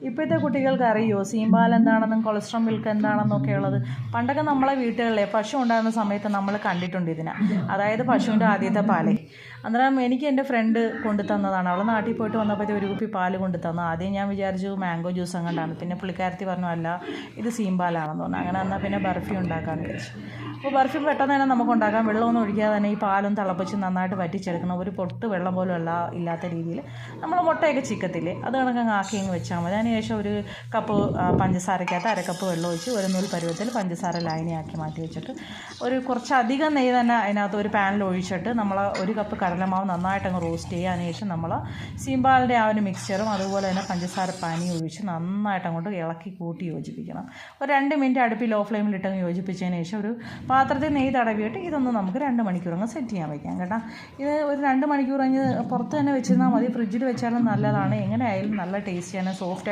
ഇപ്പോഴത്തെ കുട്ടികൾക്ക് അറിയുമോ സീംപാൽ എന്താണെന്നും കൊളസ്ട്രോൾ മിൽക്ക് എന്താണെന്നൊക്കെ ഉള്ളത്? പണ്ടൊക്കെ നമ്മളെ വീട്ടുകളിലെ പശു ഉണ്ടാകുന്ന സമയത്ത് നമ്മൾ കണ്ടിട്ടുണ്ട് ഇതിനെ, അതായത് പശുവിൻ്റെ ആദ്യത്തെ പാലേ. അന്നേരം എനിക്ക് എൻ്റെ ഫ്രണ്ട് കൊണ്ടു തന്നതാണ്. അവൾ നാട്ടിൽ പോയിട്ട് വന്നപ്പോഴത്തെ ഒരു കുപ്പി പാല് കൊണ്ടു തന്നു. ആദ്യം ഞാൻ വിചാരിച്ചു മാംഗോ ജ്യൂസ് അങ്ങോട്ടാണ്. പിന്നെ പുള്ളിക്കാരത്തി പറഞ്ഞു അല്ല ഇത് സീംപാലാണെന്ന് പറഞ്ഞു. അങ്ങനെ എന്നാൽ പിന്നെ ബർഫി ഉണ്ടാക്കാമെന്ന് വിചാരിച്ചു. അപ്പോൾ ബർഫി പെട്ടെന്ന് തന്നെ നമുക്ക് ഉണ്ടാക്കാം. വെള്ളമൊന്നും ഒഴിക്കാതെ തന്നെ ഈ പാലും തിളപ്പിച്ച് നന്നായിട്ട് വറ്റിച്ചെടുക്കണം. ഒരു പൊട്ട് വെള്ളം പോലും ഇല്ലാത്ത രീതിയിൽ നമ്മൾ മുട്ടയൊക്കെ ചിക്കത്തില്ലേ അത് കണക്കങ്ങ് ആക്കി അങ്ങ് വെച്ചാൽ മതി. അതിനുശേഷം ഒരു കപ്പ് പഞ്ചസാരക്കകത്ത് അരക്കപ്പ് വെള്ളം ഒഴിച്ച് ഒരു നൂൽ പരുവത്തിൽ പഞ്ചസാര ലായനിയാക്കി മാറ്റി വെച്ചിട്ട് കുറച്ചധികം നെയ്യ് തന്നെ അതിനകത്ത് ഒരു പാനിൽ ഒഴിച്ചിട്ട് നമ്മൾ ഒരു കപ്പ് കടലമാവ് നന്നായിട്ടങ്ങ് റോസ്റ്റ് ചെയ്യുക. അതിനുശേഷം നമ്മൾ സീംപാലിൻ്റെ ആ ഒരു മിക്സ്ചറും അതുപോലെ തന്നെ പഞ്ചസാര പാനി ഒഴിച്ച് നന്നായിട്ട് അങ്ങോട്ട് ഇളക്കി കൂട്ടി യോജിപ്പിക്കണം. ഒരു 2 മിനിറ്റ് അടുപ്പിൽ ലോ ഫ്ലെയിമിലിട്ടങ്ങ് യോജിപ്പിച്ചതിന് ശേഷം ഒരു പാത്രത്തിൽ നെയ്യ് തടവിയിട്ട് ഇതൊന്ന് നമുക്ക് 2 മണിക്കൂർ അങ്ങ് സെറ്റ് ചെയ്യാൻ വയ്ക്കാം കേട്ടോ. ഇത് ഒരു 2 മണിക്കൂർ കഴിഞ്ഞ് പുറത്ത് തന്നെ വെച്ചിരുന്നാൽ മതി. ഫ്രിഡ്ജിൽ വെച്ചാലും നല്ലതാണ്. എങ്ങനെ ആയാലും നല്ല ടേസ്റ്റിയാണ്, സോഫ്റ്റ്